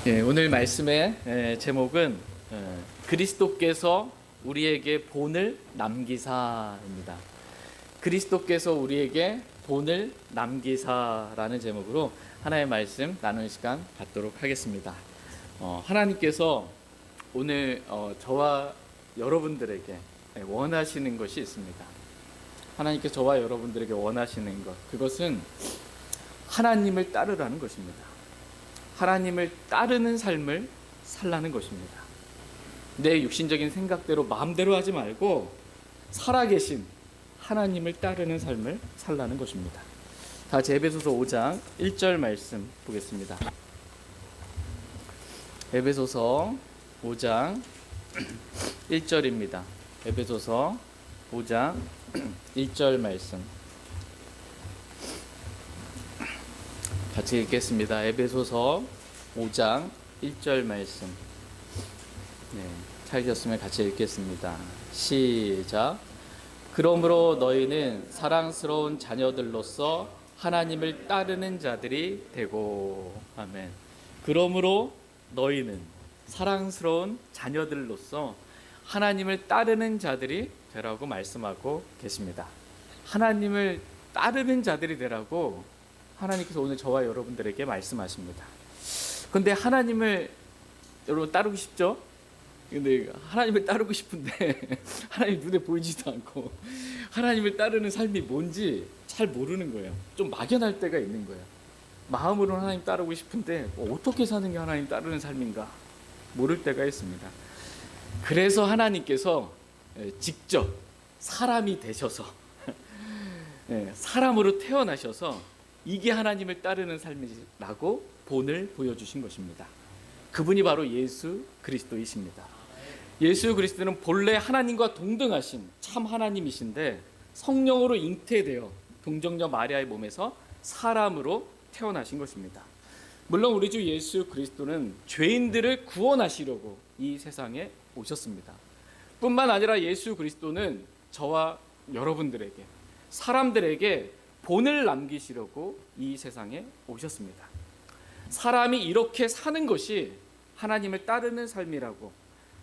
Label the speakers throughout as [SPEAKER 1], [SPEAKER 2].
[SPEAKER 1] 예, 오늘 말씀의 제목은 그리스도께서 우리에게 본을 남기사입니다. 그리스도께서 우리에게 본을 남기사라는 제목으로 하나의 말씀 나누는 시간 갖도록 하겠습니다. 하나님께서 오늘 저와 여러분들에게 원하시는 것이 있습니다. 하나님께서 저와 여러분들에게 원하시는 것, 그것은 하나님을 따르라는 것입니다. 하나님을 따르는 삶을 살라는 것입니다. 내 육신적인 생각대로 마음대로 하지 말고 살아계신 하나님을 따르는 삶을 살라는 것입니다. 다 같이 에베소서 5장 1절 말씀 보겠습니다. 에베소서 5장 1절입니다. 에베소서 5장 1절 말씀 같이 읽겠습니다. 에베소서 5장 1절 말씀. 찾으셨으면 같이 읽겠습니다. 시작. 그러므로 너희는 사랑스러운 자녀들로서 하나님을 따르는 자들이 되고. 아멘. 그러므로 너희는 사랑스러운 자녀들로서 하나님을 따르는 자들이 되라고 말씀하고 계십니다. 하나님을 따르는 자들이 되라고 하나님께서 오늘 저와 여러분들에게 말씀하십니다. 그런데 하나님을 여러분 따르고 싶죠? 근데 하나님을 따르고 싶은데 하나님 눈에 보이지도 않고 하나님을 따르는 삶이 뭔지 잘 모르는 거예요. 좀 막연할 때가 있는 거예요. 마음으로는 하나님 따르고 싶은데 어떻게 사는 게 하나님 따르는 삶인가 모를 때가 있습니다. 그래서 하나님께서 직접 사람이 되셔서 사람으로 태어나셔서 이게 하나님을 따르는 삶이라고 본을 보여주신 것입니다. 그분이 바로 예수 그리스도이십니다. 예수 그리스도는 본래 하나님과 동등하신 참 하나님이신데 성령으로 잉태되어 동정녀 마리아의 몸에서 사람으로 태어나신 것입니다. 물론 우리 주 예수 그리스도는 죄인들을 구원하시려고 이 세상에 오셨습니다. 뿐만 아니라 예수 그리스도는 저와 여러분들에게, 사람들에게 본을 남기시려고 이 세상에 오셨습니다. 사람이 이렇게 사는 것이 하나님을 따르는 삶이라고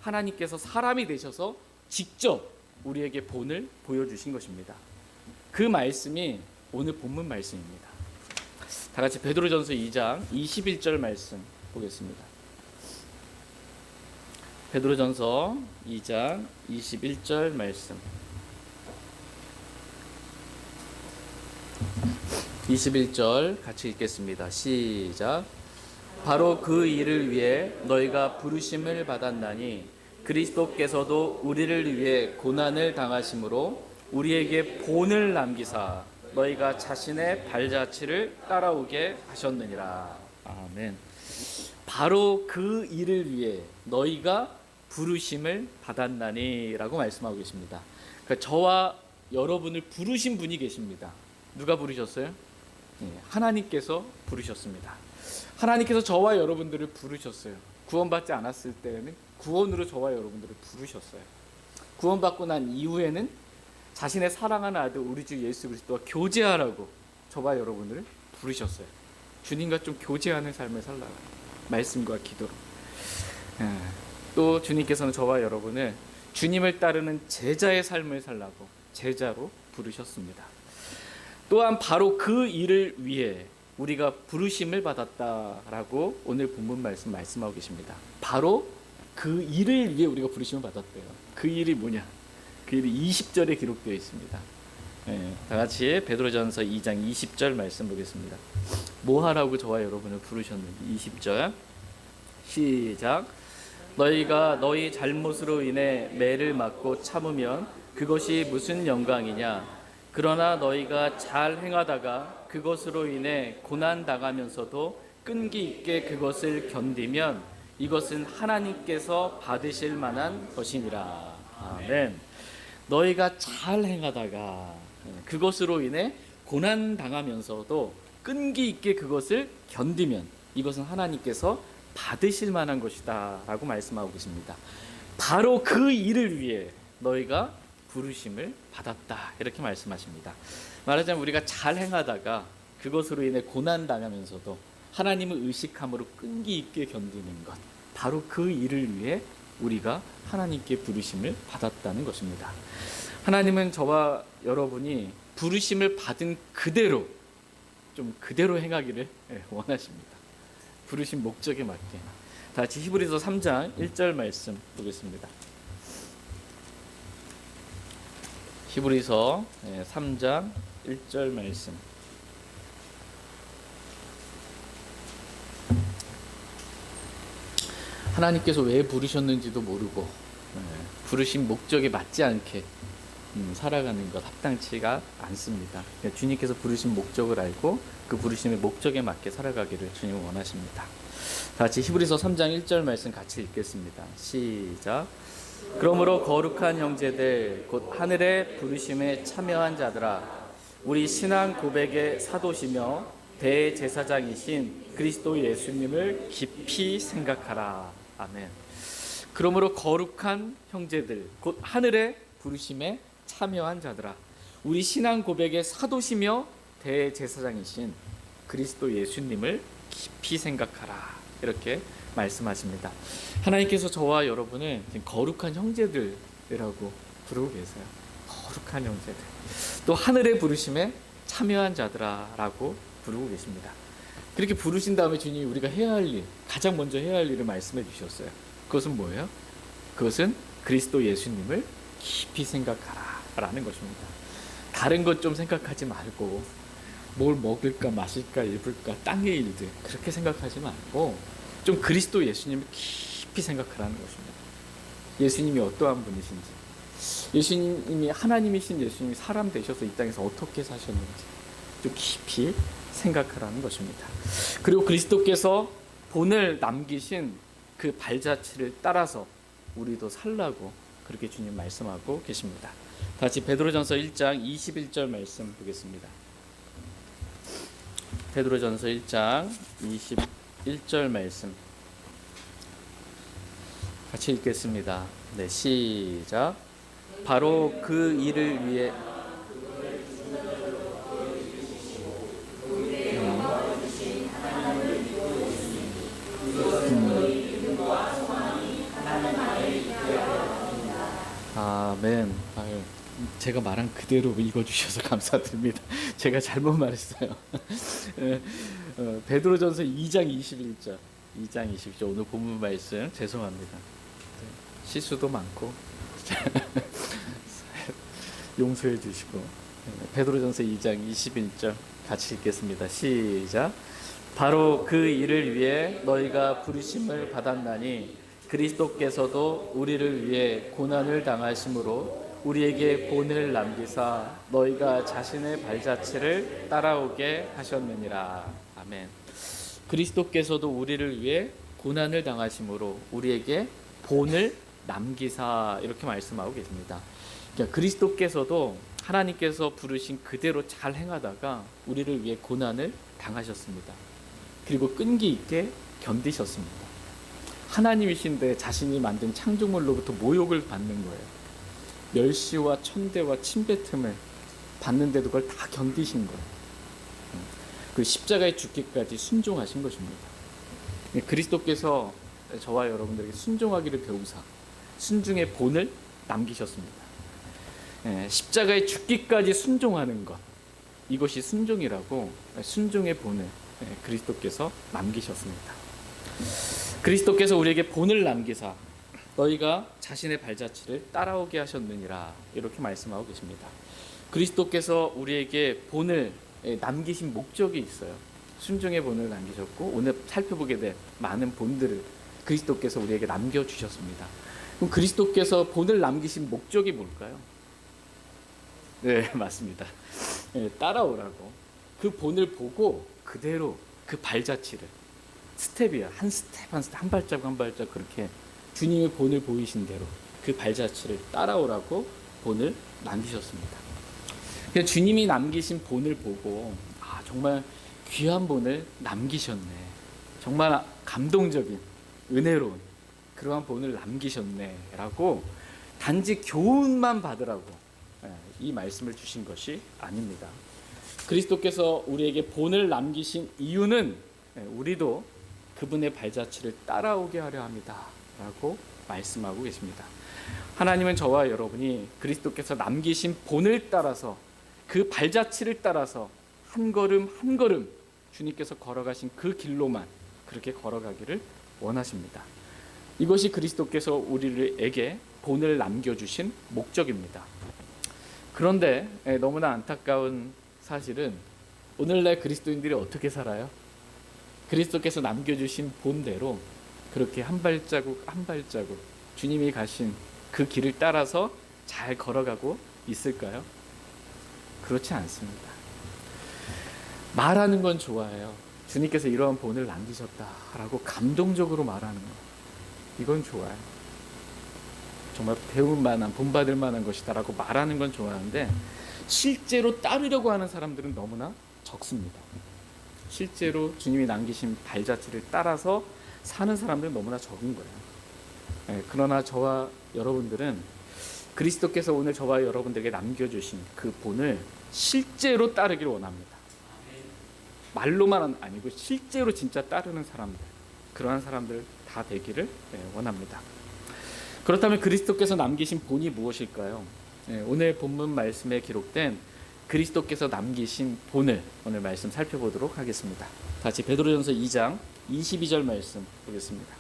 [SPEAKER 1] 하나님께서 사람이 되셔서 직접 우리에게 본을 보여주신 것입니다. 그 말씀이 오늘 본문 말씀입니다. 다 같이 베드로전서 2장 21절 말씀 보겠습니다. 베드로전서 2장 21절 말씀. 21절 같이 읽겠습니다. 시작. 바로 그 일을 위해 너희가 부르심을 받았나니 그리스도께서도 우리를 위해 고난을 당하심으로 우리에게 본을 남기사 너희가 자신의 발자취를 따라오게 하셨느니라. 아멘. 바로 그 일을 위해 너희가 부르심을 받았나니 라고 말씀하고 계십니다. 그러니까 저와 여러분을 부르신 분이 계십니다. 누가 부르셨어요? 하나님께서 부르셨습니다. 하나님께서 저와 여러분들을 부르셨어요. 구원받지 않았을 때는 구원으로 저와 여러분들을 부르셨어요. 구원받고 난 이후에는 자신의 사랑하는 아들 우리 주 예수 그리스도와 교제하라고 저와 여러분들을 부르셨어요. 주님과 좀 교제하는 삶을 살라고, 말씀과 기도로. 또 주님께서는 저와 여러분을 주님을 따르는 제자의 삶을 살라고 제자로 부르셨습니다. 또한 바로 그 일을 위해 우리가 부르심을 받았다라고 오늘 본문 말씀하고 계십니다. 바로 그 일을 위해 우리가 부르심을 받았대요. 그 일이 뭐냐? 그 일이 20절에 기록되어 있습니다. 다 같이 베드로전서 2장 20절 말씀 보겠습니다. 뭐 하라고 저와 여러분을 부르셨는지 20절 시작. 너희가 너희 잘못으로 인해 매를 맞고 참으면 그것이 무슨 영광이냐? 그러나 너희가 잘 행하다가 그것으로 인해 고난당하면서도 끈기 있게 그것을 견디면 이것은 하나님께서 받으실 만한 것이니라. 아멘. 너희가 잘 행하다가 그것으로 인해 고난당하면서도 끈기 있게 그것을 견디면 이것은 하나님께서 받으실 만한 것이다 라고 말씀하고 계십니다. 바로 그 일을 위해 너희가 부르심을 받았다 이렇게 말씀하십니다. 말하자면 우리가 잘 행하다가 그것으로 인해 고난당하면서도 하나님을 의식함으로 끈기 있게 견디는 것, 바로 그 일을 위해 우리가 하나님께 부르심을 받았다는 것입니다. 하나님은 저와 여러분이 부르심을 받은 그대로 그대로 행하기를 원하십니다. 부르신 목적에 맞게. 다 같이 히브리서 3장 1절 말씀 보겠습니다. 히브리서 3장 1절 말씀. 하나님께서 왜 부르셨는지도 모르고 부르신 목적에 맞지 않게 살아가는 것 합당치가 않습니다. 그러니까 주님께서 부르신 목적을 알고 그 부르심의 목적에 맞게 살아가기를 주님은 원하십니다. 다 같이 히브리서 3장 1절 말씀 같이 읽겠습니다. 시작. 그러므로 거룩한 형제들 곧 하늘의 부르심에 참여한 자들아, 우리 신앙 고백의 사도시며 대제사장이신 그리스도 예수님을 깊이 생각하라. 아멘. 그러므로 거룩한 형제들 곧 하늘의 부르심에 참여한 자들아, 우리 신앙 고백의 사도시며 대제사장이신 그리스도 예수님을 깊이 생각하라. 이렇게 말씀하십니다. 하나님께서 저와 여러분을 거룩한 형제들이라고 부르고 계세요. 거룩한 형제들. 또 하늘의 부르심에 참여한 자들아라고 부르고 계십니다. 그렇게 부르신 다음에 주님이 우리가 해야 할 일, 가장 먼저 해야 할 일을 말씀해 주셨어요. 그것은 뭐예요? 그것은 그리스도 예수님을 깊이 생각하라 라는 것입니다. 다른 것 좀 생각하지 말고 뭘 먹을까 마실까 입을까 땅의 일들 그렇게 생각하지 말고 좀 그리스도 예수님을 깊이 생각하라는 것입니다. 예수님이 어떠한 분이신지, 예수님이 하나님이신 예수님이 사람 되셔서 이 땅에서 어떻게 사셨는지 좀 깊이 생각하라는 것입니다. 그리고 그리스도께서 본을 남기신 그 발자취를 따라서 우리도 살라고 그렇게 주님 말씀하고 계십니다. 다시 베드로전서 1장 21절 말씀 보겠습니다. 베드로전서 1장 21절 말씀 같이 읽겠습니다. 네, 시작. 바로 그 일을 위해 아멘. 아유, 제가 말한 그대로 읽어주셔서 감사드립니다. 제가 잘못 말했어요. 베드로전서 2장 21절, 2장 21절 오늘 본문 말씀 죄송합니다. 실수도 많고 용서해 주시고 베드로전서 2장 21절 같이 읽겠습니다. 시작. 바로 그 일을 위해 너희가 부르심을 받았나니 그리스도께서도 우리를 위해 고난을 당하심으로 우리에게 본을 남기사 너희가 자신의 발자취를 따라오게 하셨느니라. 아멘. 그리스도께서도 우리를 위해 고난을 당하심으로 우리에게 본을 남기사 이렇게 말씀하고 계십니다. 그러니까 그리스도께서도 하나님께서 부르신 그대로 잘 행하다가 우리를 위해 고난을 당하셨습니다. 그리고 끈기 있게 견디셨습니다. 하나님이신데 자신이 만든 창조물로부터 모욕을 받는 거예요. 멸시와 천대와 침뱉음을 받는데도 그걸 다 견디신 거예요. 그 십자가에 죽기까지 순종하신 것입니다. 그리스도께서 저와 여러분들에게 순종하기를 배우사 순종의 본을 남기셨습니다. 십자가에 죽기까지 순종하는 것, 이것이 순종이라고 순종의 본을 그리스도께서 남기셨습니다. 그리스도께서 우리에게 본을 남기사 너희가 자신의 발자취를 따라오게 하셨느니라 이렇게 말씀하고 계십니다. 그리스도께서 우리에게 본을 남기신 목적이 있어요. 순종의 본을 남기셨고 오늘 살펴보게 될 많은 본들을 그리스도께서 우리에게 남겨주셨습니다. 그럼 그리스도께서 본을 남기신 목적이 뭘까요? 네, 맞습니다. 따라오라고. 그 본을 보고 그대로 그 발자취를 스텝이야. 한 스텝 한 스텝 한 발자국 한 발자국 그렇게 주님의 본을 보이신 대로 그 발자취를 따라오라고 본을 남기셨습니다. 주님이 남기신 본을 보고 정말 귀한 본을 남기셨네. 정말 감동적인 은혜로운 그러한 본을 남기셨네 라고 단지 교훈만 받으라고 이 말씀을 주신 것이 아닙니다. 그리스도께서 우리에게 본을 남기신 이유는 우리도 그분의 발자취를 따라오게 하려 합니다 라고 말씀하고 계십니다. 하나님은 저와 여러분이 그리스도께서 남기신 본을 따라서 그 발자취를 따라서 한 걸음 한 걸음 주님께서 걸어가신 그 길로만 그렇게 걸어가기를 원하십니다. 이것이 그리스도께서 우리에게 본을 남겨주신 목적입니다. 그런데 너무나 안타까운 사실은 오늘날 그리스도인들이 어떻게 살아요? 그리스도께서 남겨주신 본대로 그렇게 한 발자국 한 발자국 주님이 가신 그 길을 따라서 잘 걸어가고 있을까요? 그렇지 않습니다. 말하는 건 좋아해요. 주님께서 이러한 본을 남기셨다라고 감동적으로 말하는 거, 이건 좋아요. 정말 배울 만한, 본받을 만한 것이다라고 말하는 건 좋아하는데 실제로 따르려고 하는 사람들은 너무나 적습니다. 실제로 주님이 남기신 발자취를 따라서 사는 사람들은 너무나 적은 거예요. 그러나 저와 여러분들은 그리스도께서 오늘 저와 여러분들에게 남겨주신 그 본을 실제로 따르기를 원합니다. 말로만 아니고 실제로 진짜 따르는 사람들, 그러한 사람들 다 되기를 원합니다. 그렇다면 그리스도께서 남기신 본이 무엇일까요? 오늘 본문 말씀에 기록된 그리스도께서 남기신 본을 오늘 말씀 살펴보도록 하겠습니다. 다시 베드로전서 2장 22절 말씀 보겠습니다.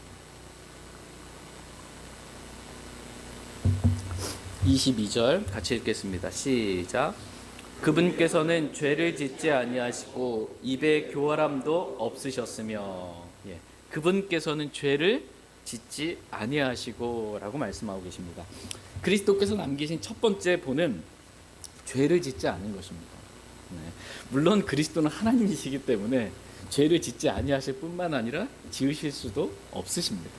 [SPEAKER 1] 22절 같이 읽겠습니다. 시작. 그분께서는 죄를 짓지 아니하시고 입에 교활함도 없으셨으며, 그분께서는 죄를 짓지 아니하시고 라고 말씀하고 계십니다. 그리스도께서 남기신 첫 번째 본은 죄를 짓지 않은 것입니다. 물론 그리스도는 하나님이시기 때문에 죄를 짓지 아니하실 뿐만 아니라 지으실 수도 없으십니다.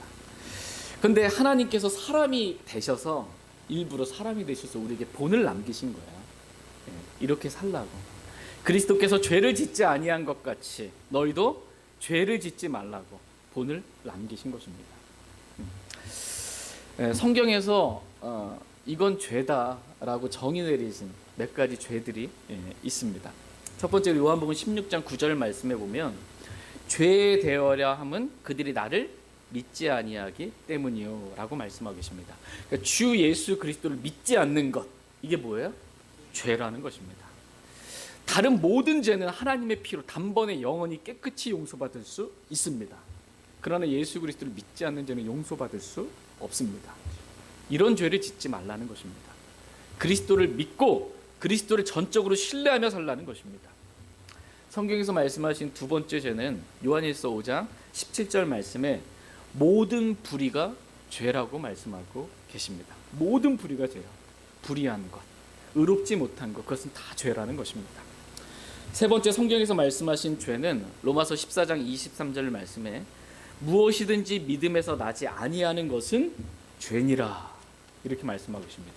[SPEAKER 1] 그런데 하나님께서 사람이 되셔서 일부러 사람이 되셔서 우리에게 본을 남기신 거예요. 이렇게 살라고. 그리스도께서 죄를 짓지 아니한 것 같이 너희도 죄를 짓지 말라고 본을 남기신 것입니다. 성경에서 이건 죄다라고 정의 내리신 몇 가지 죄들이 있습니다. 첫 번째 요한복음 16장 9절 말씀에 보면 죄에 대하려 함은 그들이 나를 믿지 아니하기 때문이요 라고 말씀하고 계십니다. 그러니까 주 예수 그리스도를 믿지 않는 것, 이게 뭐예요? 죄라는 것입니다. 다른 모든 죄는 하나님의 피로 단번에 영원히 깨끗이 용서받을 수 있습니다. 그러나 예수 그리스도를 믿지 않는 죄는 용서받을 수 없습니다. 이런 죄를 짓지 말라는 것입니다. 그리스도를 믿고 그리스도를 전적으로 신뢰하며 살라는 것입니다. 성경에서 말씀하신 두 번째 죄는 요한일서 5장 17절 말씀에 모든 불의가 죄라고 말씀하고 계십니다. 모든 불의가 죄요. 불의한 것, 의롭지 못한 것, 그것은 다 죄라는 것입니다. 세 번째 성경에서 말씀하신 죄는 로마서 14장 23절 말씀에 무엇이든지 믿음에서 나지 아니하는 것은 죄니라 이렇게 말씀하고 계십니다.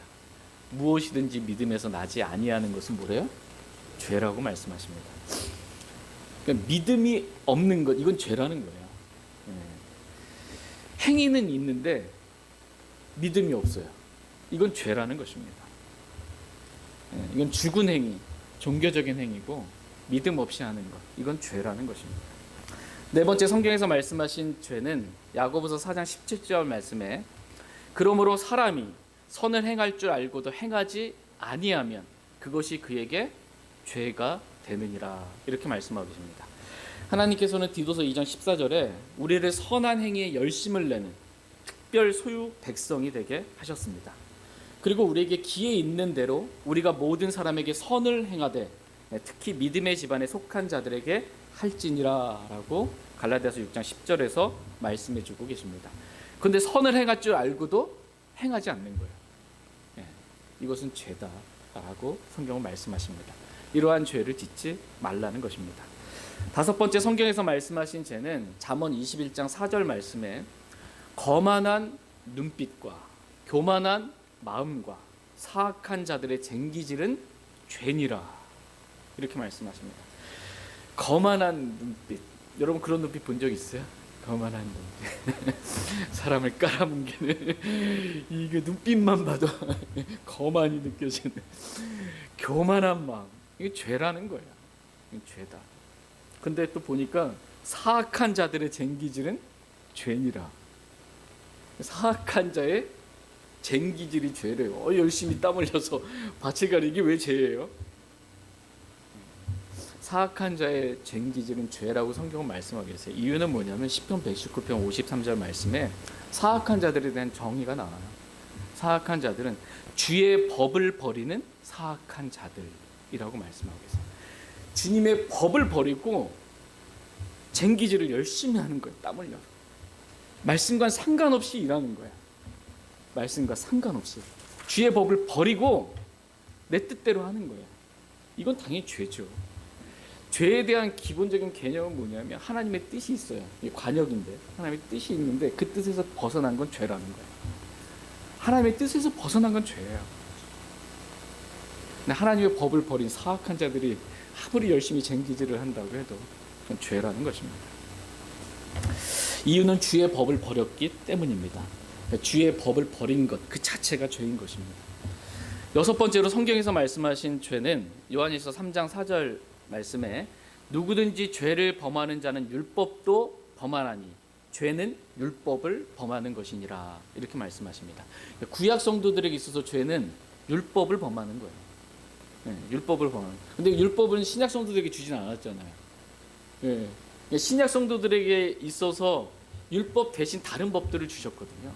[SPEAKER 1] 무엇이든지 믿음에서 나지 아니하는 것은 뭐래요? 죄라고 말씀하십니다. 그러니까 믿음이 없는 것, 이건 죄라는 거예요. 행위는 있는데 믿음이 없어요. 이건 죄라는 것입니다. 이건 죽은 행위, 종교적인 행위고 믿음 없이 하는 것, 이건 죄라는 것입니다. 네 번째 성경에서 말씀하신 죄는 야고보서 4장 17절 말씀에 그러므로 사람이 선을 행할 줄 알고도 행하지 아니하면 그것이 그에게 죄가 되느니라 이렇게 말씀하고 계십니다. 하나님께서는 디도서 2장 14절에 우리를 선한 행위에 열심을 내는 특별 소유 백성이 되게 하셨습니다. 그리고 우리에게 기회 있는 대로 우리가 모든 사람에게 선을 행하되 특히 믿음의 집안에 속한 자들에게 할지니라 라고 갈라디아서 6장 10절에서 말씀해 주고 계십니다. 그런데 선을 행할 줄 알고도 행하지 않는 거예요. 이것은 죄다라고 성경은 말씀하십니다. 이러한 죄를 짓지 말라는 것입니다. 다섯 번째 성경에서 말씀하신 죄는 잠언 21장 4절 말씀에 거만한 눈빛과 교만한 마음과 사악한 자들의 쟁기질은 죄니라 이렇게 말씀하십니다. 거만한 눈빛, 여러분 그런 눈빛 본 적 있어요? 거만한 눈빛 사람을 깔아뭉개는 이게 눈빛만 봐도 거만이 느껴지는 교만한 마음, 이게 죄라는 거예요. 이게 죄다. 근데 또 보니까 사악한 자들의 쟁기질은 죄니라. 사악한 자의 쟁기질이 죄래요. 열심히 땀 흘려서 밭을 가리는 게 왜 죄예요? 사악한 자의 쟁기질은 죄라고 성경은 말씀하고 있어요. 이유는 뭐냐면 시편 119편 53절 말씀에 사악한 자들에 대한 정의가 나와요. 사악한 자들은 주의 법을 버리는 사악한 자들이라고 말씀하고 있어요. 주님의 법을 버리고 쟁기질을 열심히 하는 거예요. 땀 흘려서. 말씀과 상관없이 일하는 거야. 말씀과 상관없이 주의 법을 버리고 내 뜻대로 하는 거야. 이건 당연히 죄죠. 죄에 대한 기본적인 개념은 뭐냐면 하나님의 뜻이 있어요. 이게 관역인데 하나님의 뜻이 있는데 그 뜻에서 벗어난 건 죄라는 거예요. 하나님의 뜻에서 벗어난 건 죄예요. 근데 하나님의 법을 버린 사악한 자들이 아무리 열심히 쟁기질을 한다고 해도 그건 죄라는 것입니다. 이유는 주의 법을 버렸기 때문입니다. 주의 법을 버린 것 그 자체가 죄인 것입니다. 여섯 번째로 성경에서 말씀하신 죄는 요한일서 3장 4절 말씀에 누구든지 죄를 범하는 자는 율법도 범하나니 죄는 율법을 범하는 것이니라 이렇게 말씀하십니다. 구약 성도들에게 있어서 죄는 율법을 범하는 거예요. 네, 율법을 범하는. 근데 율법은 신약 성도들에게 주진 않았잖아요. 네, 신약 성도들에게 있어서 율법 대신 다른 법들을 주셨거든요.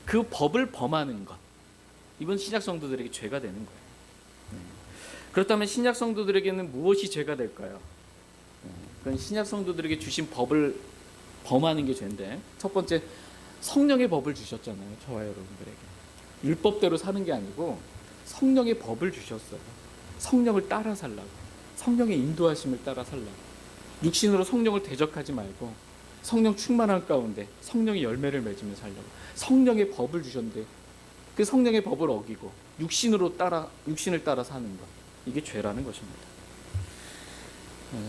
[SPEAKER 1] 그 법을 범하는 것, 이건 신약 성도들에게 죄가 되는 거예요. 그렇다면 신약 성도들에게는 무엇이 죄가 될까요? 그건 신약 성도들에게 주신 법을 범하는 게 죄인데, 첫 번째 성령의 법을 주셨잖아요. 저와 여러분들에게 율법대로 사는 게 아니고 성령의 법을 주셨어요. 성령을 따라 살라고, 성령의 인도하심을 따라 살라고. 육신으로 성령을 대적하지 말고 성령 충만한 가운데 성령의 열매를 맺으며 살려고 성령의 법을 주셨는데, 그 성령의 법을 어기고 육신을 따라 사는 것, 이게 죄라는 것입니다.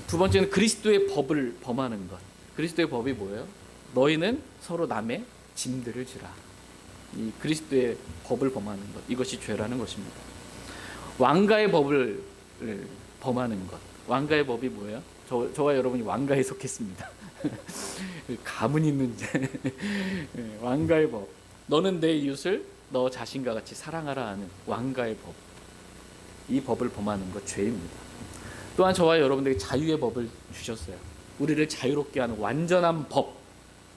[SPEAKER 1] 두 번째는 그리스도의 법을 범하는 것. 그리스도의 법이 뭐예요? 너희는 서로 남의 짐들을 지라. 이 그리스도의 법을 범하는 것, 이것이 죄라는 것입니다. 왕가의 법을 범하는 것. 왕가의 법이 뭐예요? 저와 여러분이 왕가에 속했습니다. 가문 있는 왕가의 법. 너는 내 이웃을 너 자신과 같이 사랑하라 하는 왕가의 법. 이 법을 범하는 것 죄입니다. 또한 저와 여러분들에게 자유의 법을 주셨어요. 우리를 자유롭게 하는 완전한 법,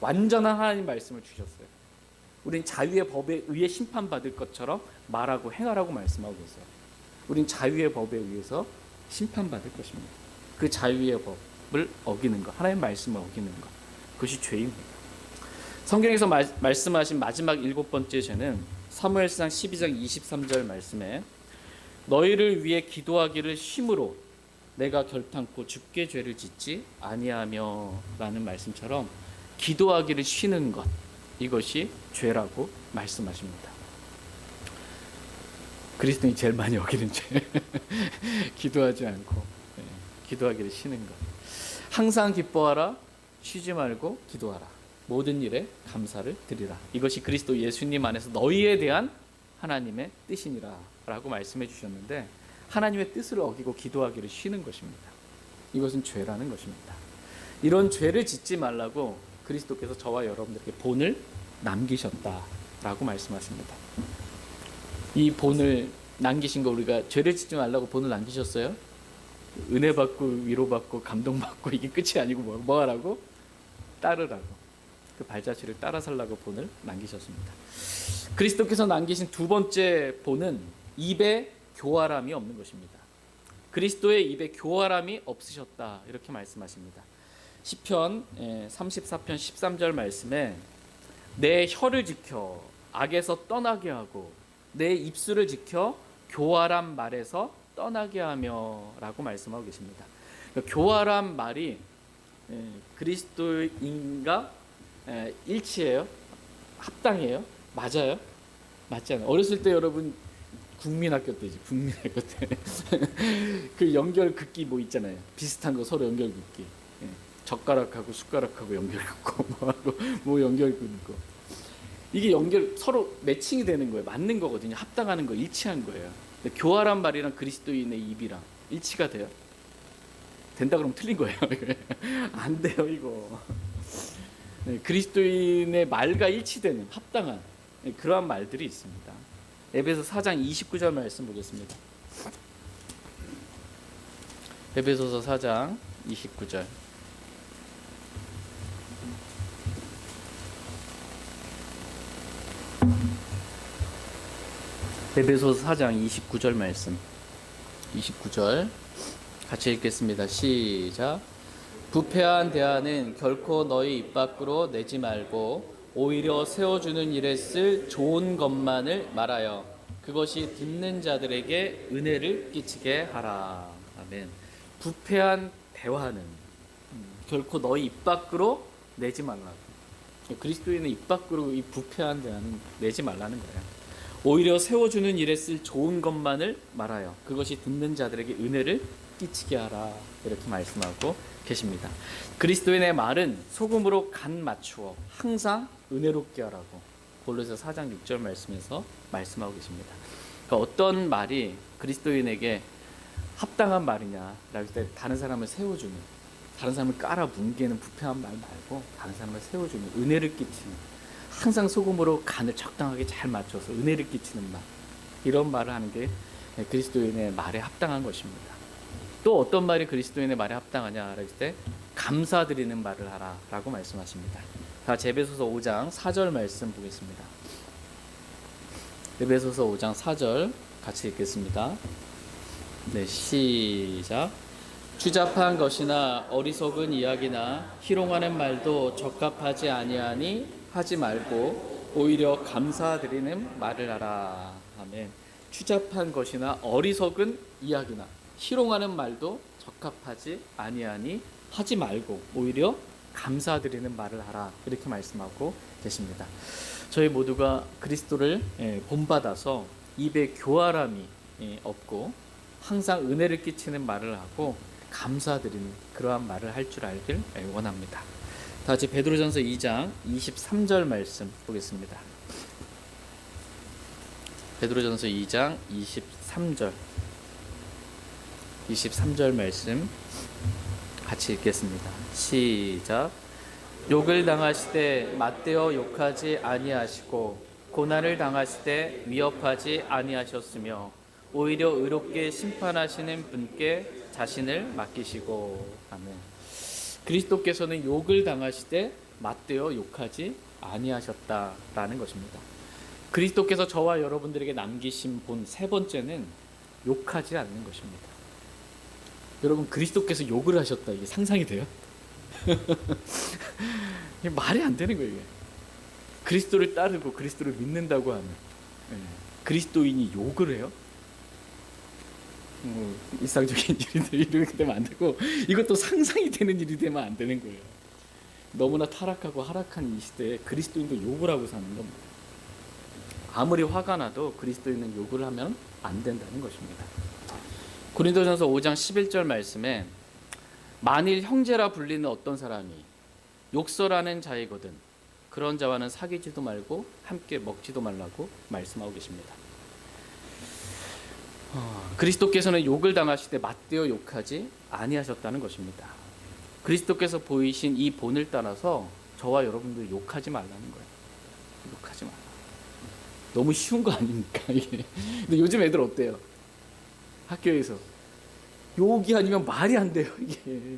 [SPEAKER 1] 완전한 하나님 말씀을 주셨어요. 우린 자유의 법에 의해 심판받을 것처럼 말하고 행하라고 말씀하고 있어요. 우린 자유의 법에 의해서 심판받을 것입니다. 그 자유의 법을 어기는 것, 하나님 말씀을 어기는 것, 그것이 죄입니다. 성경에서 말씀하신 마지막 일곱 번째 죄는 사무엘상 12장 23절 말씀에 너희를 위해 기도하기를 쉼으로 내가 결탄코 죽게 죄를 짓지 아니하며 라는 말씀처럼 기도하기를 쉬는 것, 이것이 죄라고 말씀하십니다. 그리스도인이 제일 많이 어기는 죄. 기도하지 않고 기도하기를 쉬는 것. 항상 기뻐하라, 쉬지 말고 기도하라, 모든 일에 감사를 드리라. 이것이 그리스도 예수님 안에서 너희에 대한 하나님의 뜻이니라 라고 말씀해 주셨는데, 하나님의 뜻을 어기고 기도하기를 쉬는 것입니다. 이것은 죄라는 것입니다. 이런 죄를 짓지 말라고 그리스도께서 저와 여러분들에게 본을 남기셨다라고 말씀하십니다. 이 본을 남기신 거, 우리가 죄를 짓지 말라고 본을 남기셨어요? 은혜 받고 위로받고 감동받고 이게 끝이 아니고 뭐 하라고? 따르라고, 그 발자취를 따라 살라고 본을 남기셨습니다. 그리스도께서 남기신 두 번째 본은 입에 교활함이 없는 것입니다. 그리스도의 입에 교활함이 없으셨다, 이렇게 말씀하십니다. 시편 34편 13절 말씀에 내 혀를 지켜 악에서 떠나게 하고 내 입술을 지켜 교활한 말에서 떠나게 하며 라고 말씀하고 계십니다. 교활한 말이 그리스도인과 일치해요? 합당해요? 맞아요? 맞지 않아요? 어렸을 때 여러분 국민학교 때지, 국민학교 때 그 연결 긋기 뭐 있잖아요. 비슷한 거 서로 연결 긋기. 젓가락하고 숟가락하고 연결 긋고 뭐하고 뭐 연결 긋고, 이게 연결 서로 매칭이 되는 거예요. 맞는 거거든요. 합당하는 거, 일치한 거예요. 근데 교활한 말이랑 그리스도인의 입이랑 일치가 돼요? 된다 그러면 틀린 거예요. 안 돼요 이거. 네, 그리스도인의 말과 일치되는 합당한 그러한 말들이 있습니다. 에베소 4장 29절 말씀 보겠습니다. 에베소서 4장 29절. 에베소서 4장 29절 말씀. 29절 같이 읽겠습니다. 시작. 부패한 대안은 결코 너희 입 밖으로 내지 말고 오히려 세워주는 일에 쓸 좋은 것만을 말하여 그것이 듣는 자들에게 은혜를 끼치게 하라. 아멘. 부패한 대화는 결코 너희 입 밖으로 내지 말라. 그리스도인의 입 밖으로 이 부패한 대화는 내지 말라는 거예요. 오히려 세워주는 일에 쓸 좋은 것만을 말하여 그것이 듣는 자들에게 은혜를 끼치게 하라. 이렇게 말씀하고 계십니다. 그리스도인의 말은 소금으로 간 맞추어 항상 은혜롭게 하라고 골로새 4장 6절 말씀에서 말씀하고 계십니다. 그러니까 어떤 말이 그리스도인에게 합당한 말이냐라고 할 때 다른 사람을 세워주는, 다른 사람을 깔아 뭉개는 부패한 말 말고 다른 사람을 세워주는, 은혜를 끼치는, 항상 소금으로 간을 적당하게 잘 맞춰서 은혜를 끼치는 말, 이런 말을 하는 게 그리스도인의 말에 합당한 것입니다. 또 어떤 말이 그리스도인의 말에 합당하냐라고 했을 때 감사드리는 말을 하라라고 말씀하십니다. 다 에베소서 5장 4절 말씀 보겠습니다. 에베소서 5장 4절 같이 읽겠습니다. 네, 시작. 추잡한 것이나 어리석은 이야기나 희롱하는 말도 적합하지 아니하니 하지 말고 오히려 감사드리는 말을 하라. 아멘. 추잡한 것이나 어리석은 이야기나 희롱하는 말도 적합하지 아니하니 하지 말고 오히려 감사드리는 말을 하라. 이렇게 말씀하고 계십니다. 저희 모두가 그리스도를 본받아서 입에 교활함이 없고 항상 은혜를 끼치는 말을 하고 감사드리는 그러한 말을 할 줄 알길 원합니다. 다 같이 베드로전서 2장 23절 말씀 보겠습니다. 베드로전서 2장 23절 말씀 같이 읽겠습니다. 시작. 욕을 당하시되 맞대어 욕하지 아니하시고 고난을 당하시되 위협하지 아니하셨으며 오히려 의롭게 심판하시는 분께 자신을 맡기시고. 아멘. 그리스도께서는 욕을 당하시되 맞대어 욕하지 아니하셨다라는 것입니다. 그리스도께서 저와 여러분들에게 남기신 본 세 번째는 욕하지 않는 것입니다. 여러분, 그리스도께서 욕을 하셨다, 이게 상상이 돼요? 이게 말이 안 되는 거예요. 이게. 그리스도를 따르고 그리스도를 믿는다고 하는 그리스도인이 욕을 해요? 일상적인 일이 이렇게 되면 안 되고, 이것도 상상이 되는 일이 되면 안 되는 거예요. 너무나 타락하고 하락한 이 시대에 그리스도인도 욕을 하고 사는 겁니다. 아무리 화가 나도 그리스도인은 욕을 하면 안 된다는 것입니다. 고린도전서 5장 11절 말씀에 만일 형제라 불리는 어떤 사람이 욕설하는 자이거든 그런 자와는 사귀지도 말고 함께 먹지도 말라고 말씀하고 계십니다. 그리스도께서는 욕을 당하실 때 맞대어 욕하지 아니하셨다는 것입니다. 그리스도께서 보이신 이 본을 따라서 저와 여러분들 욕하지 말라는 거예요. 욕하지 말라. 너무 쉬운 거 아닙니까 이게? 근데 요즘 애들 어때요? 학교에서 욕이 아니면 말이 안 돼요. 이게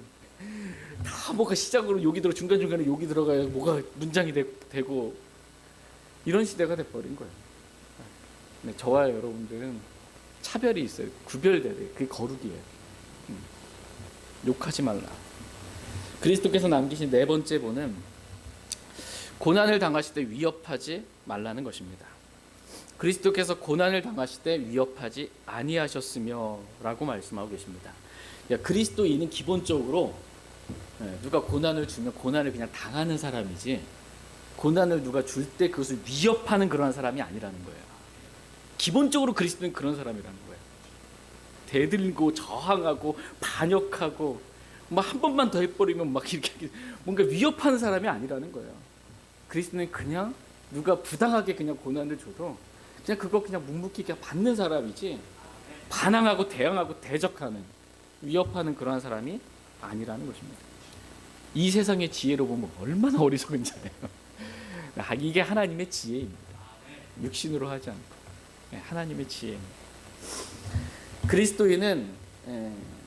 [SPEAKER 1] 다 뭐가 시작으로 욕이 들어, 중간중간에 욕이 들어가야 뭐가 문장이 되고 이런 시대가 돼버린 거예요. 근데 저와 여러분들은 차별이 있어요. 구별돼야 돼요. 그게 거룩이에요. 욕하지 말라. 그리스도께서 남기신 네 번째 본은 고난을 당하실 때 위협하지 말라는 것입니다. 그리스도께서 고난을 당하실 때 위협하지 아니하셨으며 라고 말씀하고 계십니다. 그리스도인은 기본적으로 누가 고난을 주면 고난을 그냥 당하는 사람이지, 고난을 누가 줄 때 그것을 위협하는 그런 사람이 아니라는 거예요. 기본적으로 그리스도는 그런 사람이라는 거예요. 대들고 저항하고 반역하고 막 한 번만 더 해버리면 막 이렇게 뭔가 위협하는 사람이 아니라는 거예요. 그리스도는 그냥 누가 부당하게 그냥 고난을 줘도 그냥 그거 그냥 묵묵히 그냥 받는 사람이지, 반항하고 대항하고 대적하는, 위협하는 그러한 사람이 아니라는 것입니다. 이 세상의 지혜로 보면 얼마나 어리석은 자예요. 이게 하나님의 지혜입니다. 육신으로 하지 않고 하나님의 지혜입니다. 그리스도인은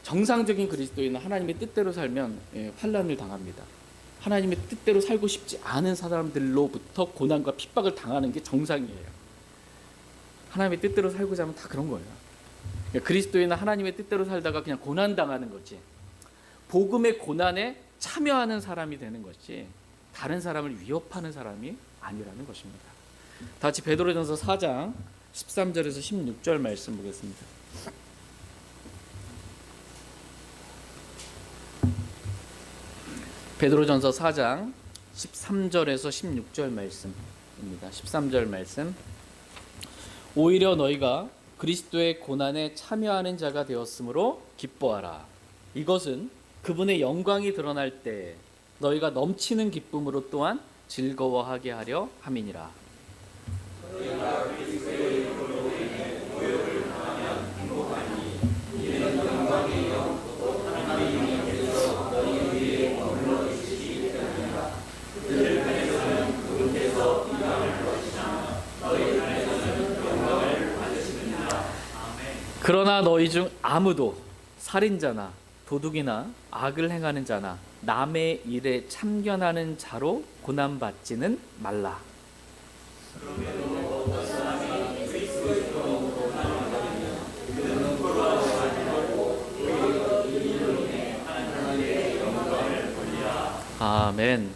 [SPEAKER 1] 정상적인 그리스도인은 하나님의 뜻대로 살면 환난을 당합니다. 하나님의 뜻대로 살고 싶지 않은 사람들로부터 고난과 핍박을 당하는 게 정상이에요. 하나님의 뜻대로 살고자 하면 다 그런 거예요. 그리스도인은 하나님의 뜻대로 살다가 그냥 고난 당하는 거지, 복음의 고난에 참여하는 사람이 되는 것이 다른 사람을 위협하는 사람이 아니라는 것입니다. 다 같이 베드로전서 4장 13절에서 16절 말씀 보겠습니다. 베드로전서 4장 13절에서 16절 말씀입니다. 13절 말씀. 오히려 너희가 그리스도의 고난에 참여하는 자가 되었으므로 기뻐하라. 이것은 그분의 영광이 드러날 때 너희가 넘치는 기쁨으로 또한 즐거워하게 하려 함이니라. 그러나 너희 중 아무도 살인자나 도둑이나 악을 행하는 자나 남의 일에 참견하는 자로 고난받지는 말라. 아멘.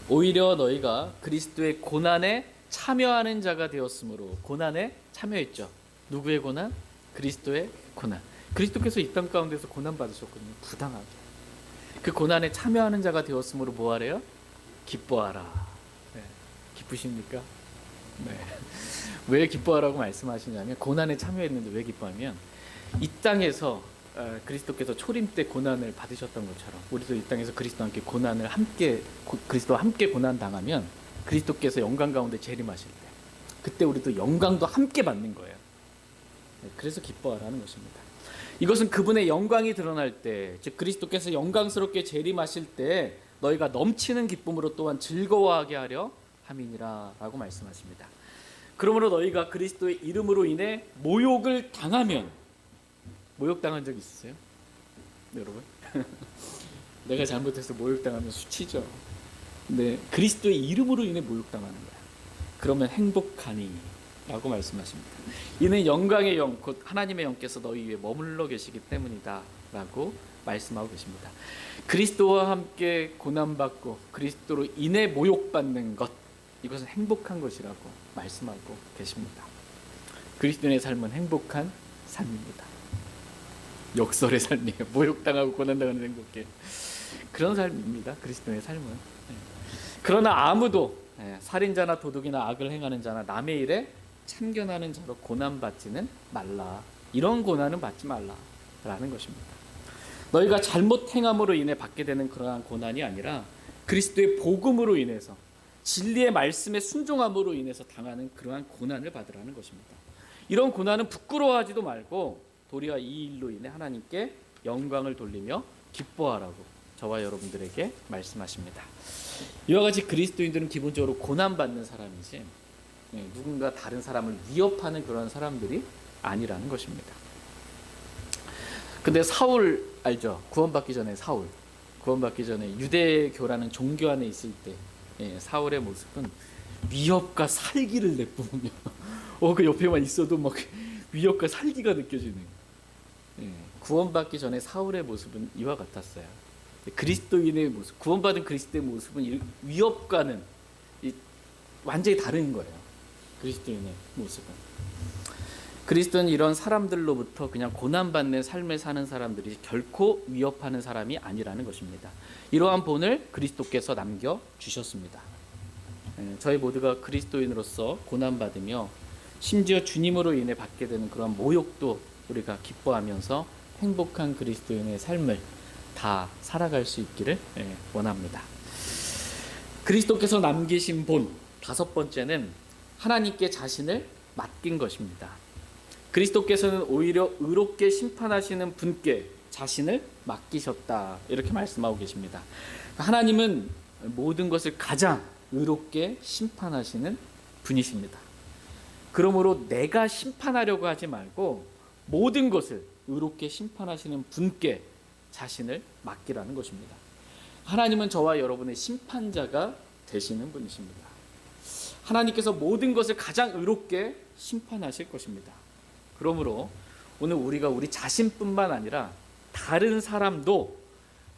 [SPEAKER 1] 오히려 너희가 그리스도의 고난에 참여하는 자가 되었으므로. 고난에 참여했죠. 누구의 고난? 그리스도의 고난. 그리스도께서 이 땅 가운데서 고난 받으셨거든요. 부당하게. 그 고난에 참여하는 자가 되었으므로 뭐하래요? 기뻐하라. 기쁘십니까? 왜 기뻐하라고 말씀하시냐면, 고난에 참여했는데 왜 기뻐하면, 이 땅에서 그리스도께서 초림 때 고난을 받으셨던 것처럼 우리도 이 땅에서 그리스도와 함께 고난 당하면 그리스도께서 영광 가운데 재림하실 때 그때 우리도 영광도 함께 받는 거예요. 그래서 기뻐하라는 것입니다. 이것은 그분의 영광이 드러날 때, 즉 그리스도께서 영광스럽게 재림하실 때 너희가 넘치는 기쁨으로 또한 즐거워하게 하려 함이니라 라고 말씀하십니다. 그러므로 너희가 그리스도의 이름으로 인해 모욕을 당하면, 모욕당한 적 있으세요? 여러분? 내가 잘못해서 모욕당하면 수치죠. 근데 그리스도의 이름으로 인해 모욕당하는 거야. 그러면 행복하니 라고 말씀하십니다. 이는 영광의 영, 곧 하나님의 영께서 너희 위에 머물러 계시기 때문이다 라고 말씀하고 계십니다. 그리스도와 함께 고난받고 그리스도로 인해 모욕받는 것, 이것은 행복한 것이라고 말씀하고 계십니다. 그리스도인의 삶은 행복한 삶입니다. 역설의 삶이에요. 모욕당하고 고난당하는 행복해. 그런 삶입니다. 그리스도인의 삶은. 그러나 아무도 살인자나 도둑이나 악을 행하는 자나 남의 일에 참견하는 자로 고난받지는 말라. 이런 고난은 받지 말라라는 것입니다. 너희가 잘못 행함으로 인해 받게 되는 그러한 고난이 아니라 그리스도의 복음으로 인해서, 진리의 말씀에 순종함으로 인해서 당하는 그러한 고난을 받으라는 것입니다. 이런 고난은 부끄러워하지도 말고 도리어 이 일로 인해 하나님께 영광을 돌리며 기뻐하라고 저와 여러분들에게 말씀하십니다. 이와 같이 그리스도인들은 기본적으로 고난받는 사람이지 누군가 다른 사람을 위협하는 그런 사람들이 아니라는 것입니다. 근데 사울 알죠? 구원받기 전에 사울, 구원받기 전에 유대교라는 종교 안에 있을 때 사울의 모습은 위협과 살기를 내뿜으며 그 옆에만 있어도 막 위협과 살기가 느껴지는, 구원받기 전에 사울의 모습은 이와 같았어요. 그리스도인의 모습, 구원받은 그리스도의 모습은 위협과는 완전히 다른 거예요. 그리스도인의 모습은. 그리스도는 이런 사람들로부터 그냥 고난받는 삶을 사는 사람들이 결코 위협하는 사람이 아니라는 것입니다. 이러한 본을 그리스도께서 남겨주셨습니다. 저희 모두가 그리스도인으로서 고난받으며 심지어 주님으로 인해 받게 되는 그런 모욕도 우리가 기뻐하면서 행복한 그리스도인의 삶을 다 살아갈 수 있기를 원합니다. 그리스도께서 남기신 본, 다섯 번째는 하나님께 자신을 맡긴 것입니다. 그리스도께서는 오히려 의롭게 심판하시는 분께, 자신을 맡기셨다. 이렇게 말씀하고 계십니다. 하나님은 모든 것을 가장 의롭게 심판하시는 분이십니다. 그러므로 내가 심판하려고 하지 말고 모든 것을 의롭게 심판하시는 분께 자신을 맡기라는 것입니다. 하나님은 저와 여러분의 심판자가 되시는 분이십니다. 하나님께서 모든 것을 가장 의롭게 심판하실 것입니다. 그러므로 오늘 우리가 우리 자신뿐만 아니라 다른 사람도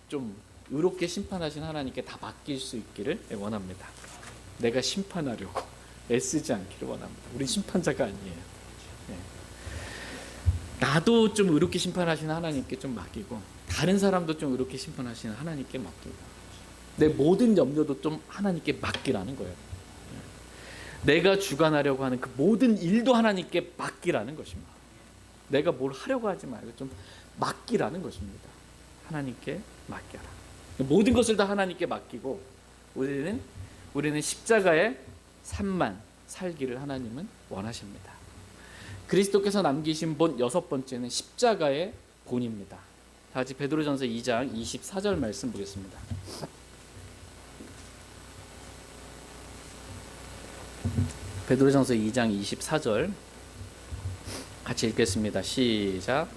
[SPEAKER 1] 좀 의롭게 심판하신 하나님께 다 맡길 수 있기를 원합니다. 내가 심판하려고 애쓰지 않기를 원합니다. 우리 심판자가 아니에요. 네. 나도 좀 의롭게 심판하시는 하나님께 좀 맡기고 다른 사람도 좀 의롭게 심판하시는 하나님께 맡기고 내 모든 염려도 좀 하나님께 맡기라는 거예요. 내가 주관하려고 하는 그 모든 일도 하나님께 맡기라는 것입니다. 내가 뭘 하려고 하지 말고 좀 맡기라는 것입니다. 하나님께 맡겨라. 모든 것을 다 하나님께 맡기고 우리는 십자가의 삶만 살기를 하나님은 원하십니다. 그리스도께서 남기신 본 여섯 번째는 십자가의 본입니다. 다 같이 베드로전서 2장 24절 말씀 보겠습니다. 베드로전서 2장 24절 같이 읽겠습니다. 시작.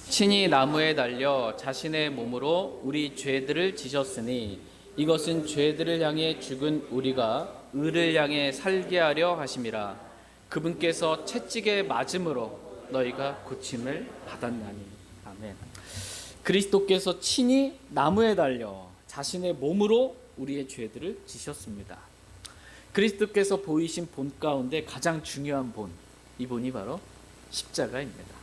[SPEAKER 1] 친히 나무에 달려 자신의 몸으로 우리 죄들을 지셨으니 이것은 죄들을 향해 죽은 우리가 의를 향해 살게 하려 하심이라. 그분께서 채찍에 맞음으로 너희가 고침을 받았나니. 아멘. 그리스도께서 친히 나무에 달려 자신의 몸으로 우리의 죄들을 지셨습니다. 그리스도께서 보이신 본 가운데 가장 중요한 본, 이 본이 바로 십자가입니다.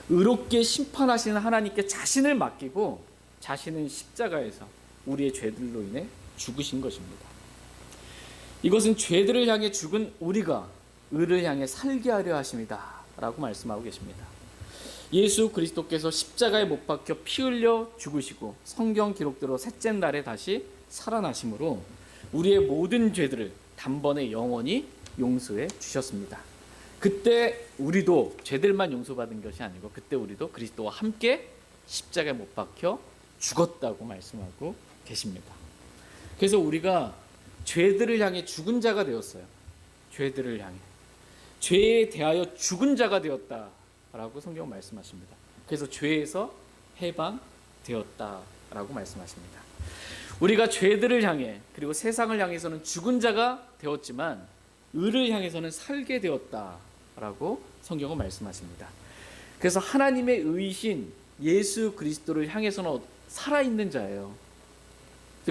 [SPEAKER 1] 의롭게 심판하시는 하나님께 자신을 맡기고 자신은 십자가에서 우리의 죄들로 인해 죽으신 것입니다. 이것은 죄들을 향해 죽은 우리가 의를 향해 살게 하려 하심이다 라고 말씀하고 계십니다. 예수 그리스도께서 십자가에 못 박혀 피 흘려 죽으시고 성경 기록대로 셋째 날에 다시 살아나심으로 우리의 모든 죄들을 단번에 영원히 용서해 주셨습니다. 그때 우리도 죄들만 용서받은 것이 아니고 그때 우리도 그리스도와 함께 십자가에 못 박혀 죽었다고 말씀하고 계십니다. 그래서 우리가 죄들을 향해 죽은 자가 되었어요. 죄들을 향해 죄에 대하여 죽은 자가 되었다라고 성경 말씀하십니다. 그래서 죄에서 해방되었다라고 말씀하십니다. 우리가 죄들을 향해 그리고 세상을 향해서는 죽은 자가 되었지만 의를 향해서는 살게 되었다라고 성경은 말씀하십니다. 그래서 하나님의 의이신 예수 그리스도를 향해서는 살아있는 자예요.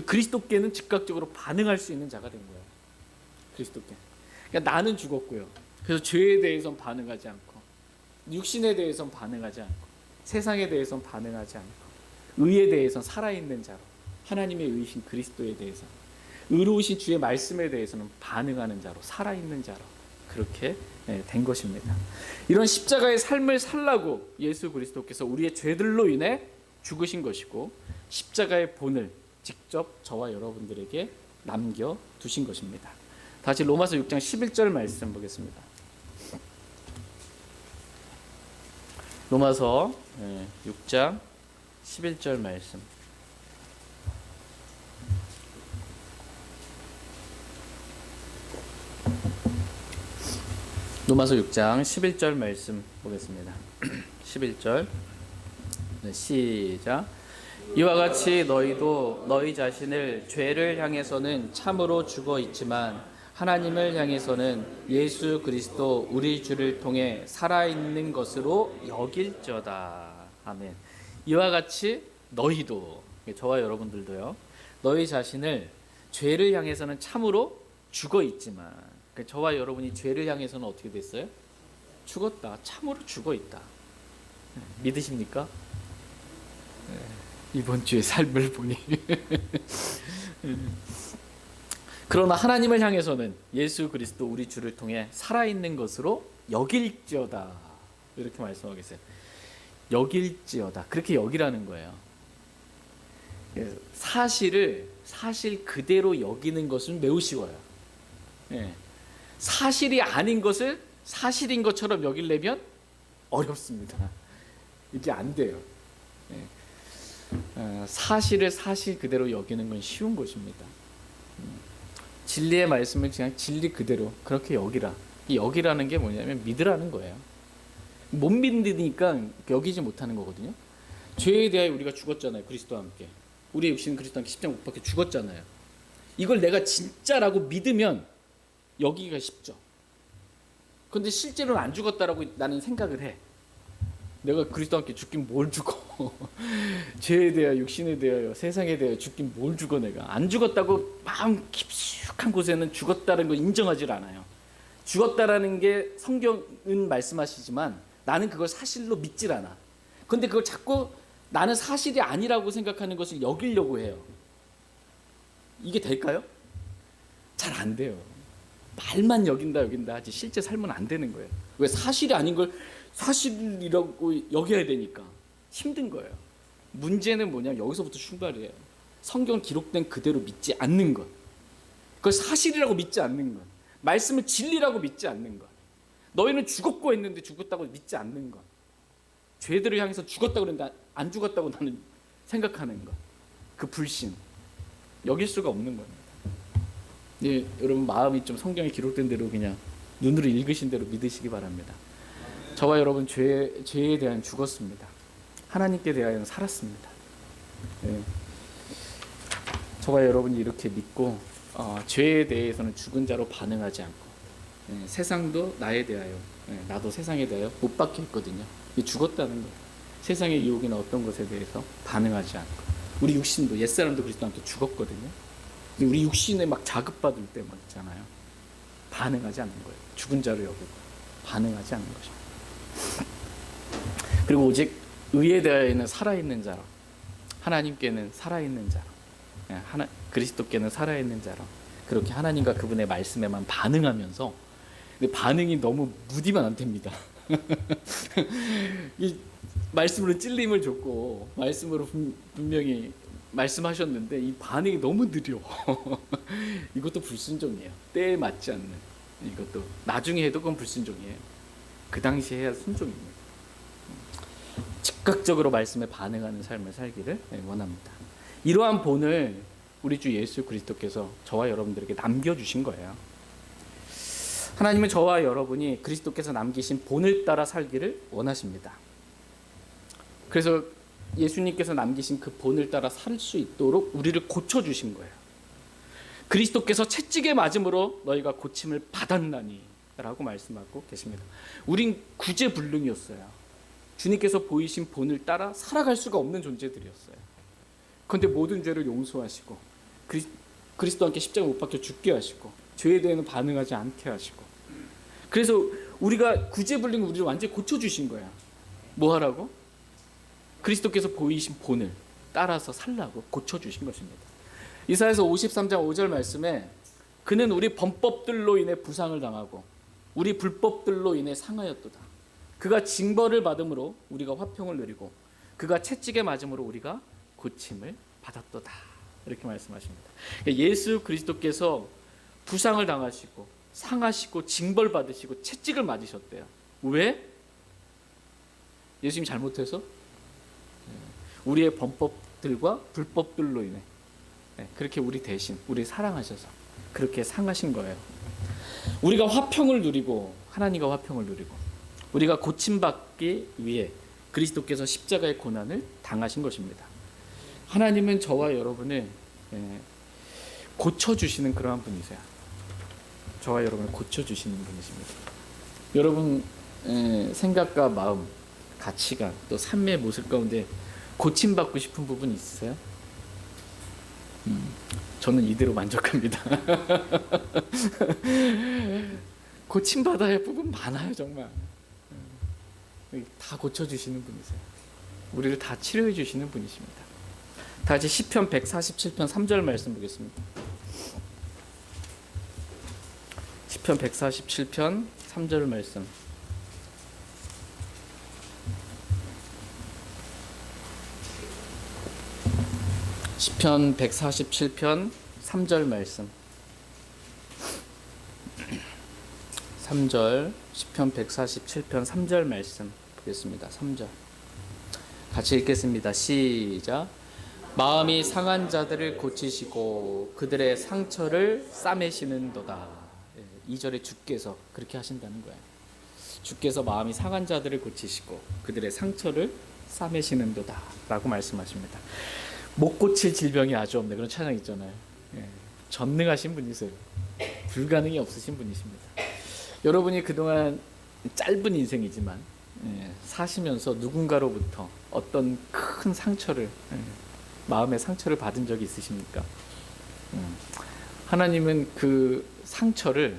[SPEAKER 1] 그리스도께는 즉각적으로 반응할 수 있는 자가 된 거예요. 그리스도께. 그러니까 나는 죽었고요. 그래서 죄에 대해서는 반응하지 않고 육신에 대해서는 반응하지 않고 세상에 대해서는 반응하지 않고 의에 대해서는 살아있는 자로 하나님의 의이신 그리스도에 대해서 의로우신 주의 말씀에 대해서는 반응하는 자로 살아있는 자로 그렇게 된 것입니다. 이런 십자가의 삶을 살라고 예수 그리스도께서 우리의 죄들로 인해 죽으신 것이고 십자가의 본을 직접 저와 여러분들에게 남겨두신 것입니다. 다시 로마서 6장 11절 말씀 보겠습니다. 로마서 6장 11절 말씀. 로마서 6장 11절 말씀 보겠습니다. 11절 시작. 이와 같이 너희도 너희 자신을 죄를 향해서는 참으로 죽어 있지만 하나님을 향해서는 예수 그리스도 우리 주를 통해 살아있는 것으로 여길지어다. 아멘. 이와 같이 너희도, 저와 여러분들도요, 너희 자신을 죄를 향해서는 참으로 죽어 있지만, 저와 여러분이 죄를 향해서는 어떻게 됐어요? 죽었다. 참으로 죽어 있다. 믿으십니까? 이번 주의 삶을 보니 그러나 하나님을 향해서는 예수 그리스도 우리 주를 통해 살아있는 것으로 여길지어다. 이렇게 말씀하겠어요. 여길지어다. 그렇게 여기라는 거예요. 사실 그대로 여기는 것은 매우 쉬워요. 사실이 아닌 것을 사실인 것처럼 여기려면 어렵습니다. 이게 안 돼요. 사실을 사실 그대로 여기는 건 쉬운 것입니다. 진리의 말씀을 그냥 진리 그대로 그렇게 여기라. 이 여기라는 게 뭐냐면 믿으라는 거예요. 못 믿으니까 여기지 못하는 거거든요. 죄에 대하여 우리가 죽었잖아요. 그리스도와 함께. 우리의 육신은 그리스도와 함께 십자가 못 박혀 죽었잖아요. 이걸 내가 진짜라고 믿으면 여기가 쉽죠. 그런데 실제로는 안 죽었다라고 나는 생각을 해. 내가 그리스도와 함께 죽긴 뭘 죽어. 죄에 대하여 육신에 대하여 세상에 대하여 죽긴 뭘 죽어. 내가 안 죽었다고 마음 깊숙한 곳에는 죽었다는 걸 인정하지 않아요. 죽었다라는 게 성경은 말씀하시지만 나는 그걸 사실로 믿질 않아. 그런데 그걸 자꾸 나는 사실이 아니라고 생각하는 것을 여기려고 해요. 이게 될까요? 잘 안 돼요. 말만 여긴다 하지 실제 삶은 안 되는 거예요. 왜? 사실이 아닌 걸 사실이라고 여겨야 되니까 힘든 거예요. 문제는 뭐냐면 여기서부터 출발이에요. 성경 기록된 그대로 믿지 않는 것. 그걸 사실이라고 믿지 않는 것. 말씀을 진리라고 믿지 않는 것. 너희는 죽었고 했는데 죽었다고 믿지 않는 것. 죄들을 향해서 죽었다고 그랬는데 안 죽었다고 나는 생각하는 것. 그 불신. 여길 수가 없는 겁니다. 예, 여러분 마음이 좀 성경에 기록된 대로 그냥 눈으로 읽으신 대로 믿으시기 바랍니다. 저와 여러분 죄에 대한 죽었습니다. 하나님께 대하여는 살았습니다. 예. 저와 여러분이 이렇게 믿고 죄에 대해서는 죽은 자로 반응하지 않고 세상도 나에 대하여 나도 세상에 대하여 못 박혀 있거든요. 죽었다는 거. 세상의 유혹이나 어떤 것에 대해서 반응하지 않고 우리 육신도 옛사람도 그리스도와 함께 죽었거든요. 우리 육신에 막 자극받을 때만 있잖아요. 반응하지 않는 거예요. 죽은 자로 여기고 반응하지 않는 것입니다. 그리고 오직 의에 대하여는 살아있는 자로 하나님께는 살아있는 자로 그리스도께는 살아있는 자로 그렇게 하나님과 그분의 말씀에만 반응하면서 근데 반응이 너무 무디면 안 됩니다. 이 말씀으로 찔림을 줬고 말씀으로 분명히 말씀하셨는데 이 반응이 너무 느려. 이것도 불순종이에요. 때에 맞지 않는 이것도 나중에 해도 그건 불순종이에요. 그 당시에 해야 순종입니다. 즉각적으로 말씀에 반응하는 삶을 살기를 원합니다. 이러한 본을 우리 주 예수 그리스도께서 저와 여러분들에게 남겨주신 거예요. 하나님은 저와 여러분이 그리스도께서 남기신 본을 따라 살기를 원하십니다. 그래서 예수님께서 남기신 그 본을 따라 살 수 있도록 우리를 고쳐주신 거예요. 그리스도께서 채찍에 맞음으로 너희가 고침을 받았나니 라고 말씀하고 계십니다. 우린 구제불능이었어요. 주님께서 보이신 본을 따라 살아갈 수가 없는 존재들이었어요. 그런데 모든 죄를 용서하시고 그리스도와 함께 십자가 못 박혀 죽게 하시고 죄에 대해서는 반응하지 않게 하시고 그래서 우리가 구제불능 우리를 완전히 고쳐주신 거야. 뭐 하라고? 그리스도께서 보이신 본을 따라서 살라고 고쳐주신 것입니다. 이사야서 53장 5절 말씀에 그는 우리 범법들로 인해 부상을 당하고 우리 불법들로 인해 상하였도다. 그가 징벌을 받음으로 우리가 화평을 누리고 그가 채찍에 맞음으로 우리가 고침을 받았도다. 이렇게 말씀하십니다. 예수 그리스도께서 부상을 당하시고 상하시고 징벌 받으시고 채찍을 맞으셨대요. 왜? 예수님이 잘못해서? 우리의 범법들과 불법들로 인해 그렇게 우리 대신 우리 사랑하셔서 그렇게 상하신 거예요. 우리가 화평을 누리고 하나님과 화평을 누리고 우리가 고침받기 위해 그리스도께서 십자가의 고난을 당하신 것입니다. 하나님은 저와 여러분을 고쳐주시는 그러한 분이세요. 저와 여러분을 고쳐주시는 분이십니다. 여러분 생각과 마음, 가치관, 또 삶의 모습 가운데 고침받고 싶은 부분 있으세요? 저는 이대로 만족합니다. 고침받아야 할 부분 많아요. 정말 다 고쳐주시는 분이세요. 우리를 다 치료해 주시는 분이십니다. 다 같이 시편 147편 3절 말씀 보겠습니다. 시편 147편 3절 말씀. 시편 147편 3절 말씀. 3절 시편 147편 3절 말씀 보겠습니다. 3절. 같이 읽겠습니다. 시작. 마음이 상한 자들을 고치시고 그들의 상처를 싸매시는도다. 2절에 주께서 그렇게 하신다는 거예요. 주께서 마음이 상한 자들을 고치시고 그들의 상처를 싸매시는도다 라고 말씀하십니다. 못 고칠 질병이 아주 없네, 그런 찬양 있잖아요. 전능하신 분이세요. 불가능이 없으신 분이십니다. 여러분이 그동안 짧은 인생이지만 사시면서 누군가로부터 어떤 큰 상처를, 마음의 상처를 받은 적이 있으십니까? 하나님은 그 상처를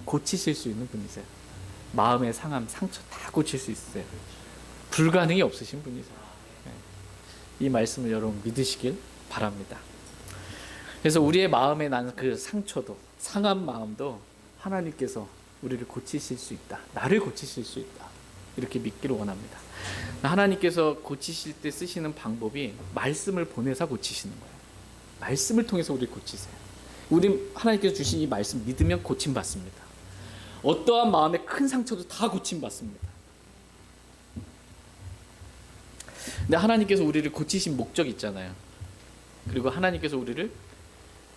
[SPEAKER 1] 고치실 수 있는 분이세요. 마음의 상함, 상처 다 고칠 수 있으세요. 불가능이 없으신 분이세요. 이 말씀을 여러분 믿으시길 바랍니다. 그래서 우리의 마음에 나는 그 상처도, 상한 마음도 하나님께서 우리를 고치실 수 있다. 나를 고치실 수 있다. 이렇게 믿기를 원합니다. 하나님께서 고치실 때 쓰시는 방법이 말씀을 보내서 고치시는 거예요. 말씀을 통해서 우리를 고치세요. 우리 하나님께서 주신 이 말씀 믿으면 고침받습니다. 어떠한 마음의 큰 상처도 다 고침받습니다. 근데 하나님께서 우리를 고치신 목적이 있잖아요. 그리고 하나님께서 우리를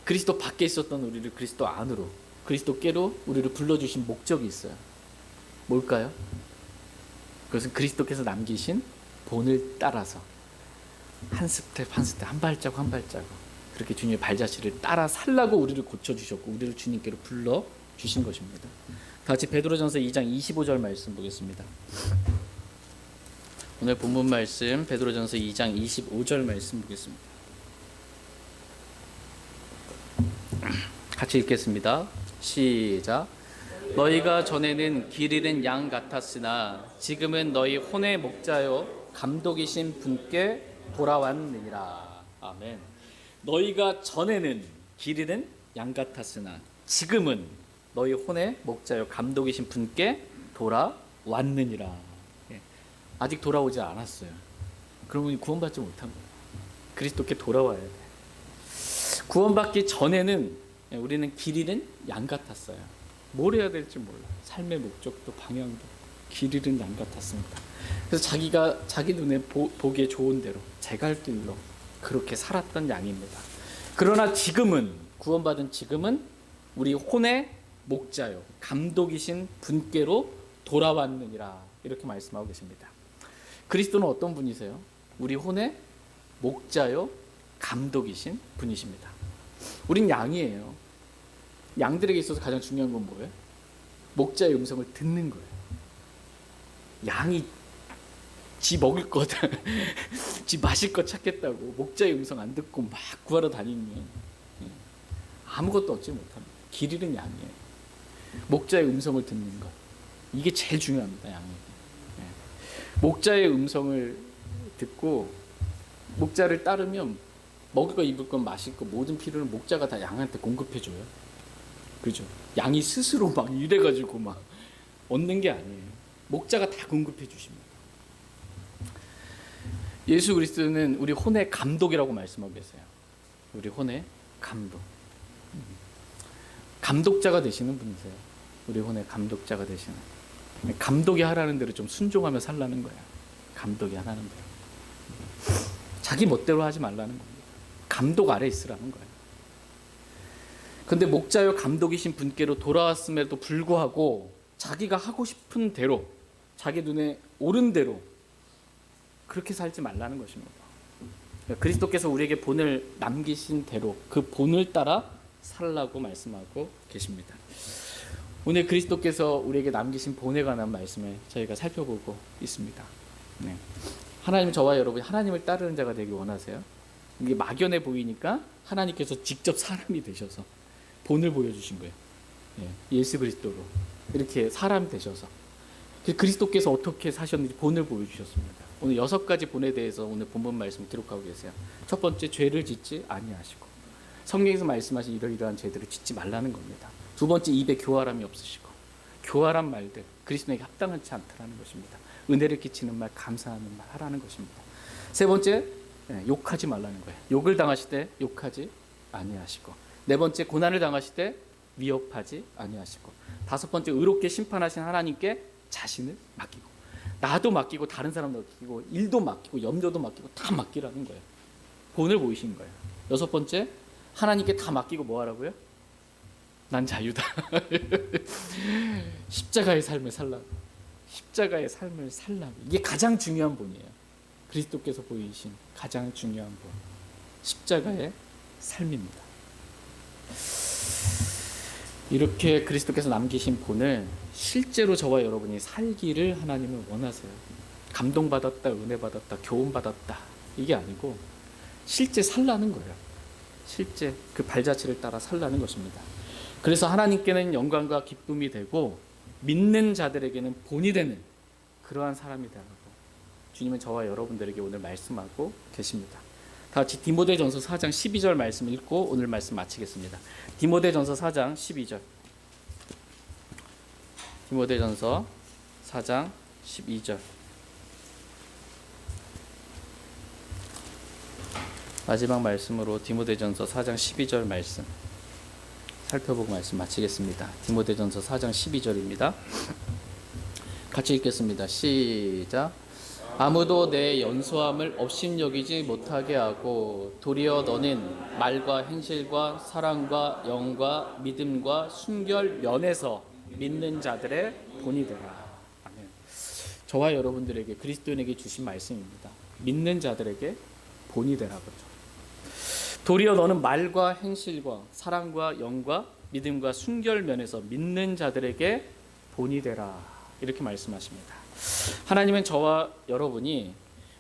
[SPEAKER 1] 그리스도 밖에 있었던 우리를 그리스도 안으로, 그리스도께로 우리를 불러주신 목적이 있어요. 뭘까요? 그것은 그리스도께서 남기신 본을 따라서 한 스텝 한 스텝, 한 발자국 한 발자국 그렇게 주님의 발자취를 따라 살라고 우리를 고쳐주셨고 우리를 주님께로 불러주신 것입니다. 다 같이 베드로전서 2장 25절 말씀 보겠습니다. 오늘 본문 말씀 베드로전서 2장 25절 말씀 보겠습니다. 같이 읽겠습니다. 시작. 너희가 전에는 길 잃은 양 같았으나 지금은 너희 혼의 목자요 감독이신 분께 돌아왔느니라. 아멘. 너희가 전에는 길 잃은 양 같았으나 지금은 너희 혼의 목자요 감독이신 분께 돌아왔느니라. 아직 돌아오지 않았어요. 그러면 구원받지 못한 거예요. 그리스도께 돌아와야 돼. 구원받기 전에는 우리는 길 잃은 양 같았어요. 뭘 해야 될지 몰라. 삶의 목적도 방향도 길 잃은 양 같았습니다. 그래서 자기 눈에 보기에 좋은 대로 제 갈 길로 그렇게 살았던 양입니다. 그러나 지금은, 구원받은 지금은 우리 혼의 목자요 감독이신 분께로 돌아왔느니라. 이렇게 말씀하고 계십니다. 그리스도는 어떤 분이세요? 우리 혼의 목자요 감독이신 분이십니다. 우린 양이에요. 양들에게 있어서 가장 중요한 건 뭐예요? 목자의 음성을 듣는 거예요. 양이 지 먹을 것, 지 마실 것 찾겠다고 목자의 음성 안 듣고 막 구하러 다니면 아무것도 얻지 못합니다. 길 잃은 양이에요. 목자의 음성을 듣는 것, 이게 제일 중요합니다. 양에게. 목자의 음성을 듣고 목자를 따르면 먹을 거, 입을 건, 마실 거 모든 필요를 목자가 다 양한테 공급해줘요. 그죠? 양이 스스로 막 이래가지고 막 얻는 게 아니에요. 목자가 다 공급해 주십니다. 예수 그리스도는 우리 혼의 감독이라고 말씀하고 계세요. 우리 혼의 감독. 감독자가 되시는 분이세요. 우리 혼의 감독자가 되시는. 감독이 하라는 대로 좀 순종하며 살라는 거예요. 감독이 하라는 대로. 자기 멋대로 하지 말라는 겁니다. 감독 아래 있으라는 거예요. 그런데 목자요 감독이신 분께로 돌아왔음에도 불구하고 자기가 하고 싶은 대로, 자기 눈에 옳은 대로 그렇게 살지 말라는 것입니다. 그리스도께서 우리에게 본을 남기신 대로 그 본을 따라 살라고 말씀하고 계십니다. 오늘 그리스도께서 우리에게 남기신 본에 관한 말씀을 저희가 살펴보고 있습니다. 네. 하나님, 저와 여러분이 하나님을 따르는 자가 되길 원하세요? 이게 막연해 보이니까 하나님께서 직접 사람이 되셔서 본을 보여주신 거예요. 예수 그리스도로 이렇게 사람이 되셔서 그리스도께서 어떻게 사셨는지 본을 보여주셨습니다. 오늘 6가지 본에 대해서 오늘 본문 말씀 기록하고 계세요. 첫 번째, 죄를 짓지 아니하시고, 성경에서 말씀하신 이러이러한 죄들을 짓지 말라는 겁니다. 두 번째, 입에 교활함이 없으시고, 교활한 말들 그리스도에게 합당하지 않다라는 것입니다. 은혜를 끼치는 말, 감사하는 말 하라는 것입니다. 세 번째, 욕하지 말라는 거예요. 욕을 당하실 때 욕하지 아니하시고, 네 번째, 고난을 당하실 때 위협하지 아니하시고, 다섯 번째, 의롭게 심판하신 하나님께 자신을 맡기고, 나도 맡기고 다른 사람도 맡기고 일도 맡기고 염려도 맡기고 다 맡기라는 거예요. 본을 보이신 거예요. 여섯 번째, 하나님께 다 맡기고 뭐 하라고요? 난 자유다. 십자가의 삶을 살라고. 십자가의 삶을 살라고. 이게 가장 중요한 본이에요. 그리스도께서 보이신 가장 중요한 본. 십자가의 삶입니다. 이렇게 그리스도께서 남기신 본을 실제로 저와 여러분이 살기를 하나님은 원하세요. 감동받았다, 은혜받았다, 교훈받았다 이게 아니고 실제 살라는 거예요. 실제 그 발자취를 따라 살라는 것입니다. 그래서 하나님께는 영광과 기쁨이 되고 믿는 자들에게는 본이 되는 그러한 사람이 되라고 주님은 저와 여러분들에게 오늘 말씀하고 계십니다. 다 같이 디모데전서 4장 12절 말씀 읽고 오늘 말씀 마치겠습니다. 디모데전서 4장 12절. 디모데전서 4장 12절. 마지막 말씀으로 디모데전서 4장 12절 말씀 살펴보고 말씀 마치겠습니다. 디모데전서 4장 12절입니다. 같이 읽겠습니다. 시작. 아무도 내 연소함을 업신여기지 못하게 하고 도리어 너는 말과 행실과 사랑과 영과 믿음과 순결 면에서 믿는 자들의 본이 되라. 아멘. 저와 여러분들에게 그리스도인에게 주신 말씀입니다. 믿는 자들에게 본이 되라고죠. 도리어 너는 말과 행실과 사랑과 영과 믿음과 순결 면에서 믿는 자들에게 본이 되라. 이렇게 말씀하십니다. 하나님은 저와 여러분이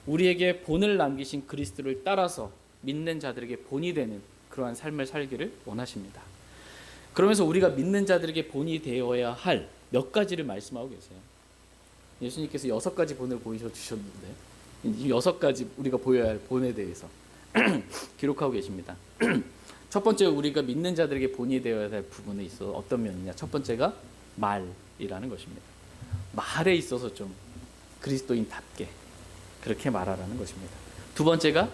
[SPEAKER 1] 우리에게 본을 남기신 그리스도를 따라서 믿는 자들에게 본이 되는 그러한 삶을 살기를 원하십니다. 그러면서 우리가 믿는 자들에게 본이 되어야 할 몇 가지를 말씀하고 계세요. 예수님께서 6가지 본을 보여주셨는데 이 6가지 우리가 보여야 할 본에 대해서 기록하고 계십니다. 첫 번째 우리가 믿는 자들에게 본이 되어야 할 부분에 있어 어떤 면이냐? 첫 번째가 말이라는 것입니다. 말에 있어서 좀 그리스도인답게 그렇게 말하라는 것입니다. 두 번째가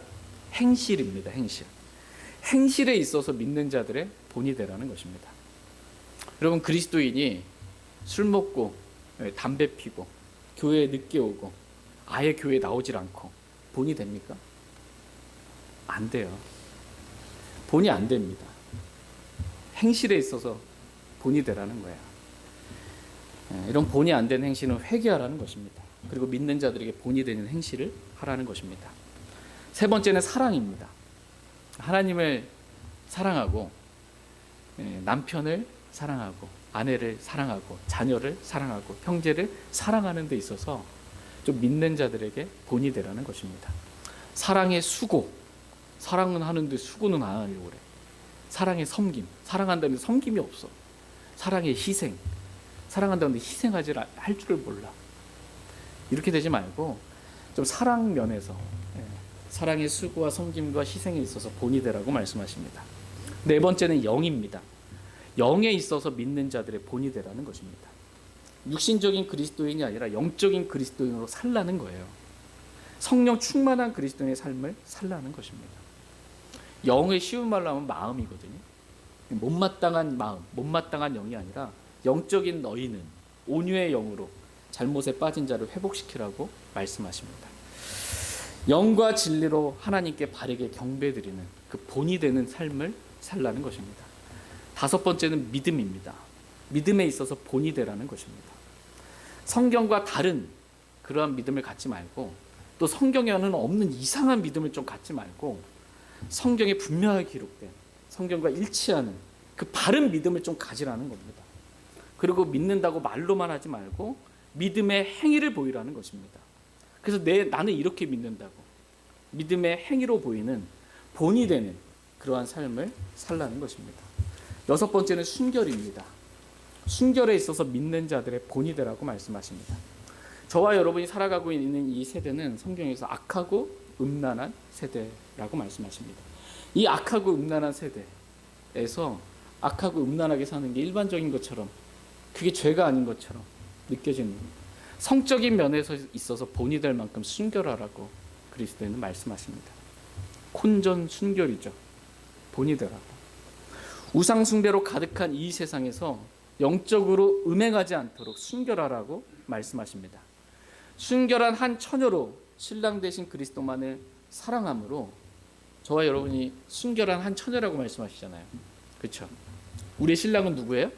[SPEAKER 1] 행실입니다. 행실. 행실에 있어서 믿는 자들의 본이 되라는 것입니다. 여러분 그리스도인이 술 먹고 담배 피고 교회에 늦게 오고 아예 교회에 나오질 않고 본이 됩니까? 안 돼요. 본이 안 됩니다. 행실에 있어서 본이 되라는 거예요. 이런 본이 안 되는 행실은 회개하라는 것입니다. 그리고 믿는 자들에게 본이 되는 행실을 하라는 것입니다. 세 번째는 사랑입니다. 하나님을 사랑하고 남편을 사랑하고 아내를 사랑하고 자녀를 사랑하고 형제를 사랑하는 데 있어서 좀 믿는 자들에게 본이 되라는 것입니다. 사랑의 수고, 사랑은 하는데 수고는 안 하려고 그래. 사랑의 섬김, 사랑한다는데 섬김이 없어. 사랑의 희생, 사랑한다는데 희생하지 할 줄을 몰라. 이렇게 되지 말고 좀 사랑 면에서 사랑의 수고와 섬김과 희생에 있어서 본이 되라고 말씀하십니다. 네 번째는 영입니다. 영에 있어서 믿는 자들의 본이 되라는 것입니다. 육신적인 그리스도인이 아니라 영적인 그리스도인으로 살라는 거예요. 성령 충만한 그리스도인의 삶을 살라는 것입니다. 영의 쉬운 말로 하면 마음이거든요. 못마땅한 마음, 못마땅한 영이 아니라 영적인 너희는 온유의 영으로 잘못에 빠진 자를 회복시키라고 말씀하십니다. 영과 진리로 하나님께 바르게 경배드리는 그 본이 되는 삶을 살라는 것입니다. 다섯 번째는 믿음입니다. 믿음에 있어서 본이 되라는 것입니다. 성경과 다른 그러한 믿음을 갖지 말고 또 성경에는 없는 이상한 믿음을 좀 갖지 말고 성경에 분명하게 기록된 성경과 일치하는 그 바른 믿음을 좀 가지라는 겁니다. 그리고 믿는다고 말로만 하지 말고 믿음의 행위를 보이라는 것입니다. 그래서 나는 이렇게 믿는다고 믿음의 행위로 보이는 본이 되는 그러한 삶을 살라는 것입니다. 여섯 번째는 순결입니다. 순결에 있어서 믿는 자들의 본이 되라고 말씀하십니다. 저와 여러분이 살아가고 있는 이 세대는 성경에서 악하고 음란한 세대라고 말씀하십니다. 이 악하고 음란한 세대에서 악하고 음란하게 사는 게 일반적인 것처럼 그게 죄가 아닌 것처럼 느껴지는 성적인 면에서 있어서 본이 될 만큼 순결하라고 그리스도는 말씀하십니다. 콘전 순결이죠. 본이 되라고. 우상 숭배로 가득한 이 세상에서 영적으로 음행하지 않도록 순결하라고 말씀하십니다. 순결한 한 처녀로 신랑 되신 그리스도만을 사랑함으로 저와 여러분이 순결한 한 처녀라고 말씀하시잖아요. 그렇죠? 우리의 신랑은 누구예요?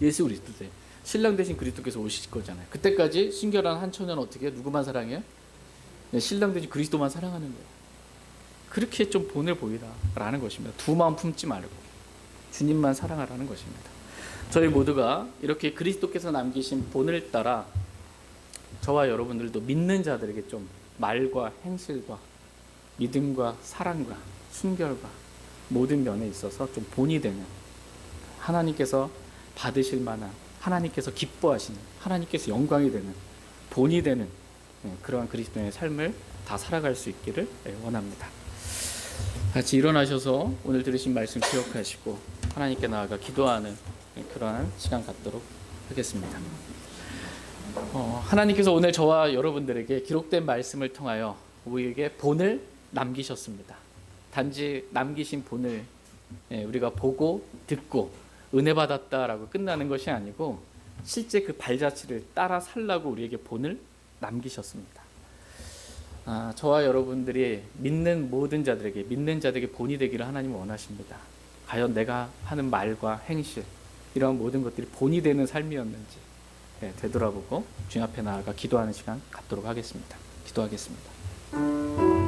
[SPEAKER 1] 예수 그리스도세요. 신랑 되신 그리스도께서 오실 거잖아요. 그때까지 순결한 한 처녀는 어떻게 해요? 누구만 사랑해요? 네, 신랑 되신 그리스도만 사랑하는 거예요. 그렇게 좀 본을 보이라라는 것입니다. 두 마음 품지 말고 주님만 사랑하라는 것입니다. 저희 모두가 이렇게 그리스도께서 남기신 본을 따라 저와 여러분들도 믿는 자들에게 좀 말과 행실과 믿음과 사랑과 순결과 모든 면에 있어서 좀 본이 되는, 하나님께서 받으실 만한, 하나님께서 기뻐하시는, 하나님께서 영광이 되는, 본이 되는 그러한 그리스도의 삶을 다 살아갈 수 있기를 원합니다. 같이 일어나셔서 오늘 들으신 말씀 기억하시고 하나님께 나아가 기도하는 그러한 시간 갖도록 하겠습니다. 하나님께서 오늘 저와 여러분들에게 기록된 말씀을 통하여 우리에게 본을 남기셨습니다. 단지 남기신 본을 우리가 보고 듣고 은혜 받았다라고 끝나는 것이 아니고 실제 그 발자취를 따라 살라고 우리에게 본을 남기셨습니다. 저와 여러분들이 믿는 모든 자들에게, 믿는 자들에게 본이 되기를 하나님은 원하십니다. 과연 내가 하는 말과 행실, 이러한 모든 것들이 본이 되는 삶이었는지 되돌아보고 주님 앞에 나아가 기도하는 시간 갖도록 하겠습니다. 기도하겠습니다.